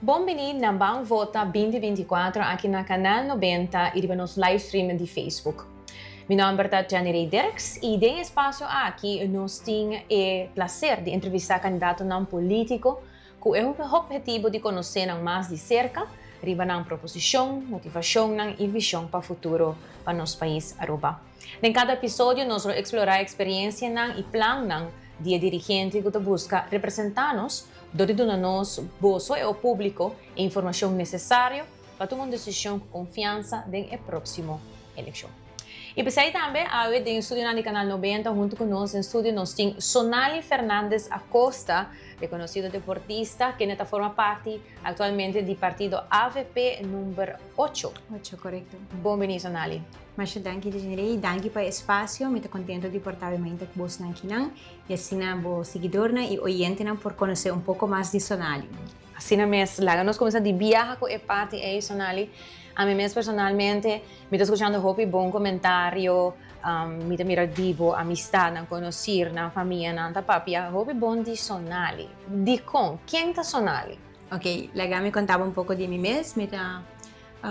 Bom-vindo na Bang Vota 2024 aqui na Canal 90 e nos live stream de Facebook. Meu nome é Janirei Dirks e tem espaço aqui nós temos o prazer de entrevistar candidato não político com o objetivo de conhecer mais de cerca riba ng proposição, motivação e visão para o futuro para nosso país Aruba. Em cada episódio, nós vamos explorar a experiência e plano de dirigente que busca representar-nos, dando-nos voz ao público e informação necessária para tomar uma decisão com confiança na próxima eleição. E pensei também hoje em estúdio no Canal 90, junto conosco em estúdio, nós temos Sonali Fernandes Acosta, reconhecido deportista, que forma parte atualmente do partido AVP número 8. 8, correto. Bom-vindo, Sonali. Mas danke Janirei, danke para o espaço, me estou contente de portar a mente com você aqui e assim na bo seguidor e oyente por conhecer pouco mais de Sonali. Assim mesmo, lá nós começamos a viajar com a parte de Sonali. A mim mesmo, personalmente, me estou escutando um bom comentário, me estou mirando vivo, amistade, conhecer, na família, na papia, bom de Sonali. De quem é Sonali? Ok, lá me contava pouco de mim mesmo,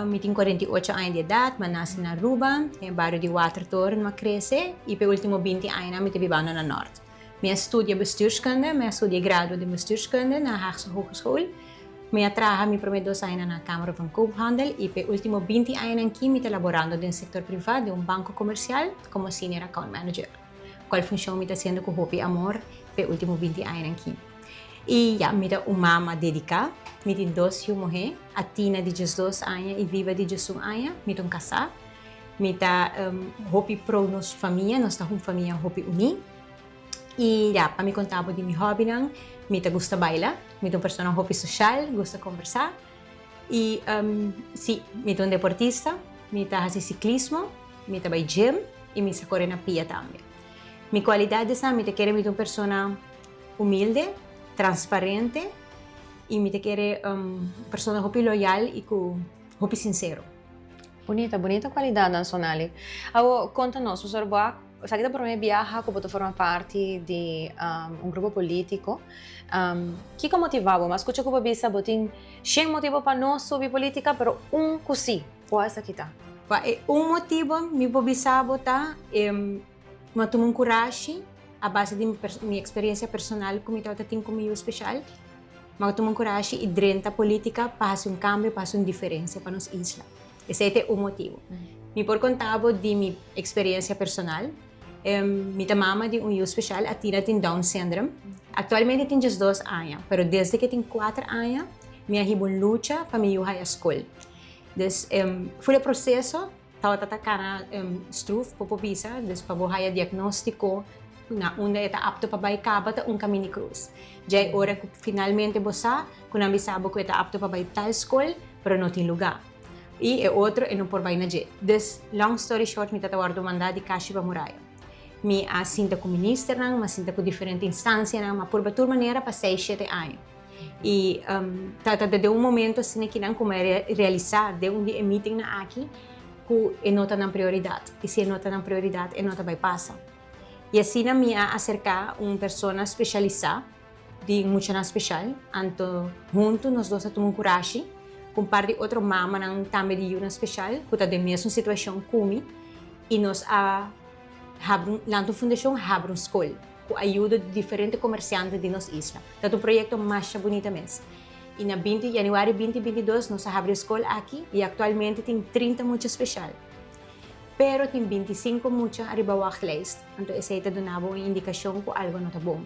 me tenho 48 anos de idade, mas nasci na Aruba, no bairro de Watertoren, mas cresci, e por último 20 anos me estou vivendo na Norte. Me estudo bestuurskunde, me estudo grado de bestuurskunde na Haagse Hogeschool. Me trabalho me primeiro 2 anos na Câmara van Koophandel e por último 20 anos aqui me trabalhando no setor privado de banco comercial como Senior Account Manager. Qual função me está sendo com Hopi Amor por último 20 anos aqui. E já me uma mama dedicada, me tenho 2 mulheres, a Tina de 12 anos e Viva de 11 anos, me tenho casado. Me está Hopi pro nossa família, nós estamos uma família Hopi Uni. E já, para me contar de meu hobby, me gusta bailar, me uma pessoa hobby social, gusta conversar. E sim, me um deportista, me fazer ciclismo, me vai gym e me correr na pia também. Minha qualidade é me querer me uma pessoa humilde, transparente e me querer pessoa hobby loyal e hobby sincero. Bonita qualidade, Sonali. Agora, conta-nos, professor Boac, sa kita pernah viajar como tu forma parte de grupo político. Que motivava? Mas escucha que bisa botin, sem motivo para nós subir política, pero kusi. Qual é essa kita? Motivo me pobisava tá mas tomar coragem a base de minha experiência personal como eu tenho comigo especial. Mas tomar coragem e drenta política para fazer cambio, para fazer diferença para nossa isla. Esse é o motivo. Me por contava de minha experiência personal. Minha mama de especial, a Tina tem Down syndrome. Atualmente tem 12 anos, mas desde que tem 4 anos, minha riba luta para me ir à escola. Então, foi o processo, estava atacando struf, popopisa, para o diagnóstico, onde está apto para ir a caminho cruz. Já é hora que finalmente você, quando a sabe que está apto para ir à escola, mas não tem lugar. E é outro, e não por ir na jet. Então, long story short, me estava mandar de Kashi para Muraya. Me assinta com o ministro, me assinta com diferentes instâncias, mas por outra maneira, para 6, 7 anos. E de momento, assim, que não como realizar, de meeting na aqui, que é nota na prioridade. E se é nota na prioridade, é nota vai passar. E assim, me acercar uma pessoa especializada, de muito especial, então, junto, nós dois tomamos coragem, com parte de outra mama, também de uma especial, que está na mesma situação comigo, e nós lá na fundação abre uma escola com ajuda de diferentes comerciantes de nossa isla. É um projeto mais bonito mesmo. E na janeiro 2022 nós abrimos a escola aqui e atualmente tem 30 muito especial. Pero tem 25 muito arriba worklist. Então essa é uma indicação que algo não está bom.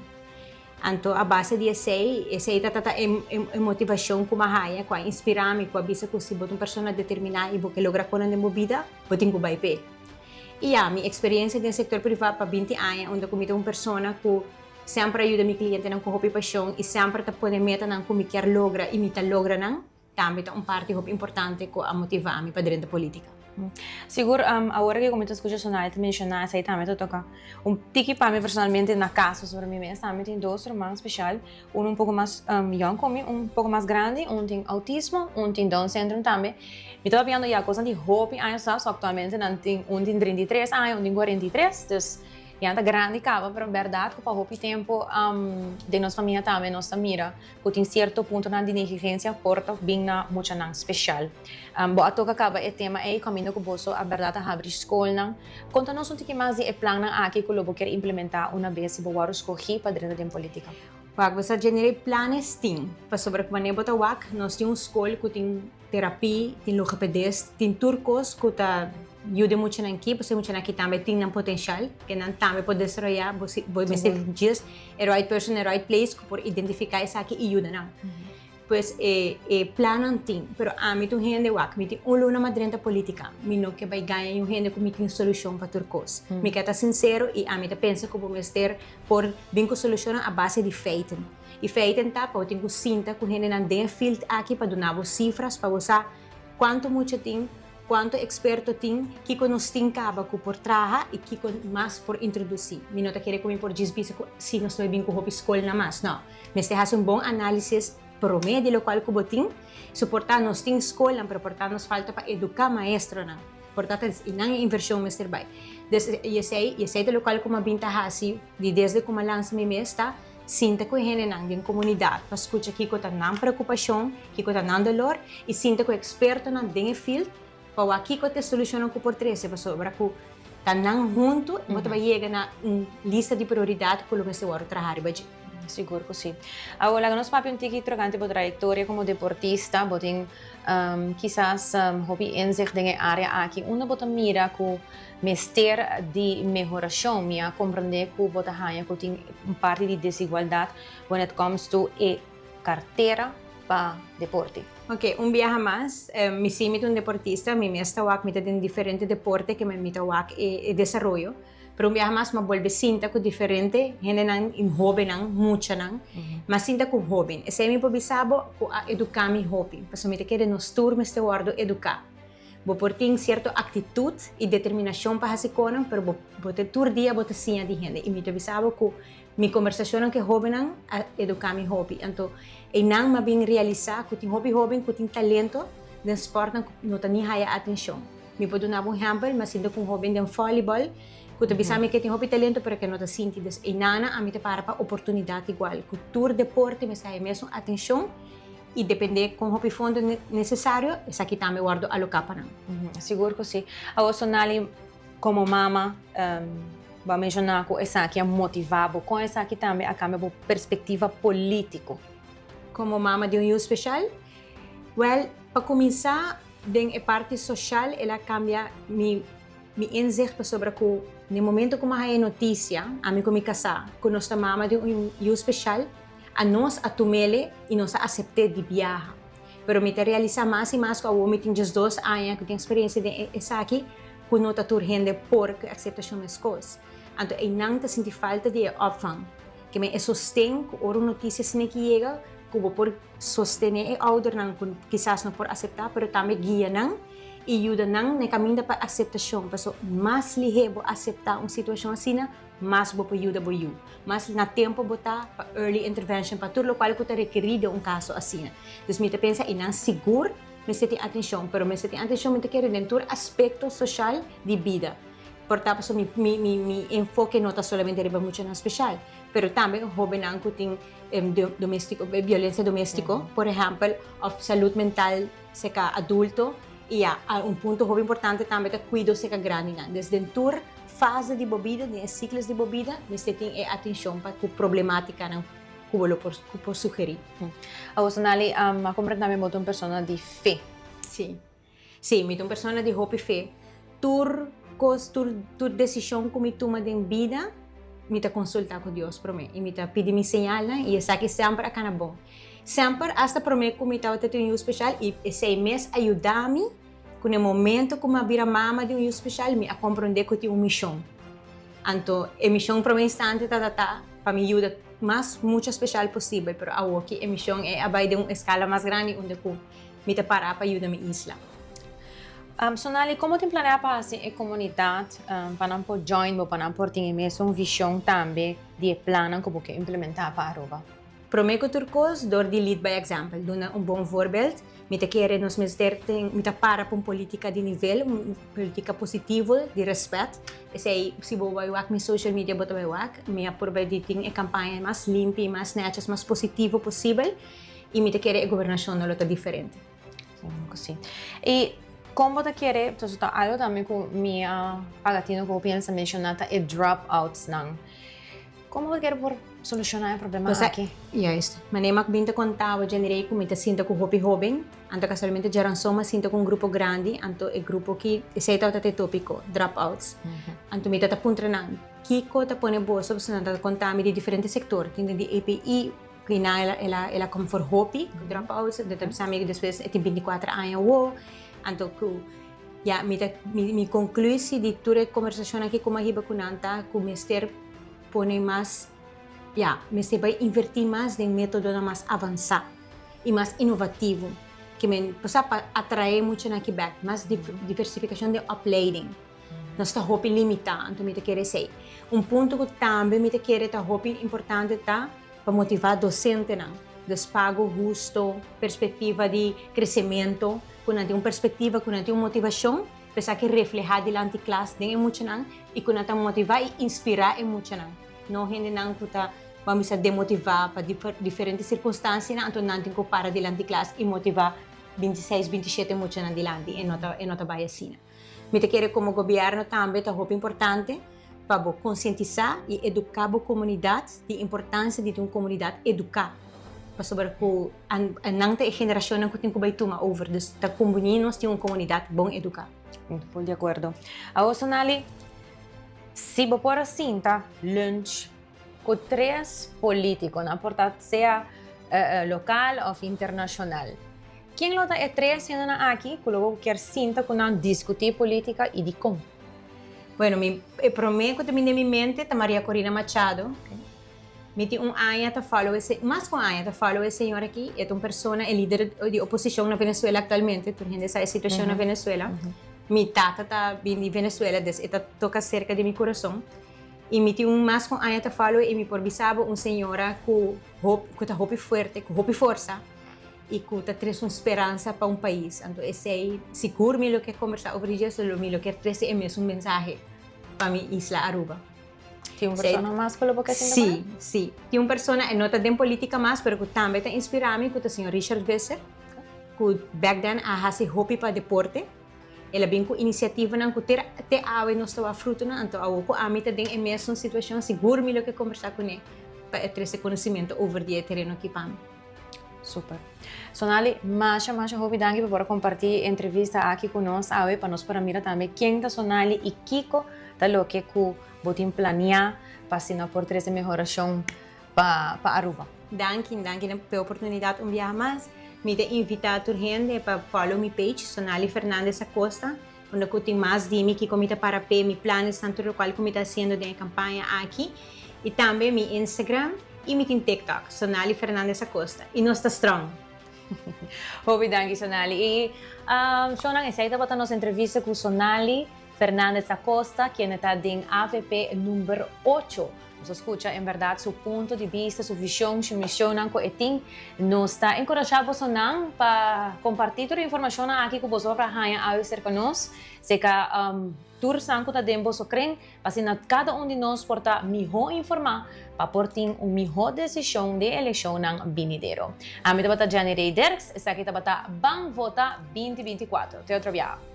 Então a base de essa é motivação que mahaya, que inspira-me, que avisa que se uma pessoa determinada e que logra coisas na vida, pode ter que ir. E a minha experiência no setor privado para 20 anos, onde eu uma pessoa que sempre ajuda meu cliente com hobby paixão e sempre está põe meta que me quer logra e me logra também é uma parte importante que a motivar-me para dentro da política. Siguro, agora que eu comecei a escutar Sonali, mencionar essa aí também, toca tiki para mim personalmente na casa sobre mim mesmo, também tem 2 irmãos especial, um pouco mais young comigo, um pouco mais grande, um tem autismo, um tem Down syndrome também. Me estava vendo já coisa de hobby, só atualmente um tem 33 anos, um tem 43, então Yanta grande cava, pero verdade que para o tempo de nossa família também nossa mira, que tem certo ponto na negligência porta bem na muito não especial. Bo ato que acaba o tema é caminho que bolso a verdade a abrir escola não. Conta-nos que mais é plano aqui que logo quer implementar uma vez se boa escolhi para dentro da política. Wag basta generate planes ting. Pa sobre kung manebo ta wak, nós tem school que tem terapia, tem logopedist, tem turcos que ta ajuda muito na equipe, porque muito na equipe também tem um potencial, que não também pode desarrollar, você just a right person, a right place, que por identificar isso aqui e ajuda não. Pues planan ting, pero a mim tu gente wak, mi tem luna madrenta política, mi no que vai ganhar gente que mi tem solução para turcos. Mi que tá sincero e a mim ta pensa que vamos ter por vinco solução a base de feiten. E feiten tá, para tenho cinta que gente não tem field aqui para donar cifras para você quanto muito tem, quanto experto tem, que nós tem caba que por traha e que mais por introduzir. Mi não tá querer comer por desbisa se nós não vinco hop escola na mais, não. Mas te faz bom análise promedio lo qual kuboting suportar nos ting escola pero portar nos falta para educar maestro na portanto inang inversão mister bay sei de lo qual como ventaja assim de desde como lança mi mesta sinta ko hene nang din comunidade para escuta que ko tan preocupação que ko tan dolor e sinta ko experto na din field para aqui ko te solucionar ko por 13 para sobra ko tanang junto mo vai chegar na lista de prioridade ko lo que se war trabalhar baji. Seguro que sim. Agora, nós papel tiki trocante por trajetória como deportista, botem quizás hobby inzicht em área aqui, uma bota mira com mester de melhoração, minha compreender que bota hanha que tem parte de desigualdade when it comes to carteira para deporte. Ok, viaje mais, me sinto deportista, me mesta wak mita din diferente deporte que me mita wak e desenvolvimento. Pero viaje mais me vuelve cinta com diferente, gente nang in hobby nang mucha nang, mas cinta com hobby. Esse é meu pobisabo com a educar mi hobby. Paso me te quer nos turmas te guardo educar. Bo por ting certa atitude e determinação para se conan, pero bo te tur dia bo te sinha de gente. E me te bisabo com mi conversação que hobby nang a educar mi hobby. Então, e nang ma bem realizar com ting hobby com ting talento, den sport nang no tani haya atenção. Me pode dar um exemplo, mas sinto com hobby den volleyball. Kuta bisa mi que tem hobby talento pero que não tá sentindo e nana a mim te para oportunidade igual cultura deporte me sai mesmo atenção e depender com hobby fundo necessário essa aqui também guardo alocar para não. Seguro que sim. A sonali como mama va mencionar que essa aqui é motivado com essa aqui também a cambia perspectiva político. Como mama de youth special, well para começar den a parte social ela cambia mi inzicht sobre que no momento que eu notícia, a mim como casar, que nossa mama de youth special, a nós a tomele e nós a aceitar de viajar. Pero me te realiza mais e mais que eu me tenho 2 anos que tenho experiência de essa aqui, que não está turgendo porque aceitação das coisas. Então, eu não te senti falta de opvang. Que me sustém que a notícia se que chega, que eu vou por sostener a outra, quizás não por aceitar, pero também guia não. E ajuda não na caminho para aceitação, porque mais ligero aceitar uma situação assim, mais vou ajuda para you. Mas na tempo botar para early intervention para tudo o qual que requerido caso assim. Então me pensa e não seguro, me sente atenção, pero me sente atenção me quer dentro aspecto social de vida. Portanto, mi enfoque não está somente para muito na especial, pero também hobby não que tem doméstico, violência doméstica, por exemplo, of saúde mental, seca adulto. E há ponto muito importante também que cuido se grande desde dentro fase de bebida, de ciclos de bebida, você tem atenção para a problemática não que eu por sugerir. A você nali a compreender muito uma pessoa de fé. Sim, uma pessoa de hope fé. Tur decisão que me toma de vida, me ta consultar com Deus para mim e me ta pedir me señal e essa que sempre é cana bom. Sempre hasta para mim que me ta ter um especial e esse mês ajudar-me com o momento que eu vira mama de um especial me a compreender que tem uma missão. Então, a missão para mim instante para me ajudar mais muito especial possível, mas a missão é abaixo de uma escala mais grande onde me ta para ajudar minha isla. Sonali, como tem planeado para a comunidade para não poder join ou para não poder ter mesmo uma visão também de plano que você implementar para a Aruba? Prometo turcos door die lead by example. Doen een bom voorbeeld. Met querer nos mesterten, met para para politica de nível, politica positivo, de respeito. E sei, se vou wak mi social media boto wak, me apurba de ting e campanha mais limpa, mais netas, mais positivo possível. E me querer a governação não é diferente. Così. E como te quiere, to sta algo también con mi pagatino que pensa mencionata e dropouts nang. Como te quiere por solucionar el problema aqui? Juist. Manema que binta contava generei com mita sinta com hobby, anto casualmente geran soma sinta com um grupo grande, anto e grupo que sei tau tate tópico, dropouts. Anto mita ta puntra nang kiko ta pone boso so ta contami di differenti settori, quindi di API que ela como for hobby, dropouts, de também depois tem 24 anos, anto que ja me conclui se de toda conversação aqui com a riba com nanta, com mister pone mais mister vai invertir mais em método mais avançado e mais inovativo, que me passa para atrair muito na Quebec, mais diversificação de uploading. Não está hobby limitado, então me te quer dizer. Ponto que também me te quer tá hobby importante tá para motivar docente não, despago justo, perspectiva de crescimento, quando tem perspectiva, quando tem motivação, pensar que reflejar diante da classe de muito não e quando tá motivar e inspirar muito não gente não que tá vamos a demotivar para diferentes circunstâncias não então não tem que parar diante da classe e motivar 26, 27 muito não diante e nota vai assim. Me te quer como governo também tá muito importante para conscientizar e educar a comunidade de importância de uma comunidade educar para saber que a nanta geração não tem que vai tomar over dus tá combinando de uma comunidade bom educar. Full de acuerdo. Agora Sonali, se vou por assim, tá? Lunch com três políticos, não importa seja local ou internacional. Quem lo é três sendo aqui, que logo quer sinta que não discutir política e de como. Bueno, prometo também na minha mente tá Maria Corina Machado. Me tem ano tá follow esse, mais com ano tá follow esse senhor aqui, é uma pessoa, é líder de oposição na Venezuela atualmente, por gente essa situação na Venezuela. Mi tata tá vindo de Venezuela, des eta toca cerca de meu coração. E me tem mais com ano tá follow e me por bisabo senhora que tá hope forte, com hope força e que tá traz uma esperança para país. Então esse aí seguro me lo que conversar over isso, me lo que traz é mesmo mensagem para minha isla Aruba. Tem uma pessoa mais que lo que sim, sim. Tem uma pessoa, não está em política mais, mas que também está inspirado, que é o senhor Richard Visser, que back then há hope para deporte. Ela vem com iniciativa não que ter água não estava fruto não, então ao a mim também é mesmo situação seguro me lo que conversar com ele para ter esse conhecimento over the terreno que pam. Super. Sonali, mais hobby dangi para compartilhar entrevista aqui conosco hoje para nós para mirar também quem tá Sonali e Kiko tá lo que botin planear para se por ter essa melhoração para Aruba. Danke pela oportunidade viajar mais. Me te invitar a gente para follow mi page Sonali Fernandes Acosta, onde eu tenho mais de mim que comita para pé, mi planos tanto do qual comita fazendo de campanha aqui, e também mi Instagram e mi TikTok Sonali Fernandes Acosta. E nós está strong. Hobby dangi Sonali. E Sonang aceita para nossa entrevista com Sonali Fernandes Acosta, quien está en AVP número 8. Nos escucha en verdad su punto de vista, su visión, su misión, nos está encorajado para compartir toda la información aquí con vosotros, a ser con nosotros. Sé que todos sanco ta dembo so creen, para cada uno de nosotros porta mejor informar, para portar una mejor decisión de elección en venidero. A mí te bata Jani Reiders, esta aquí te bata Bang Vota 2024. Te otro viaje.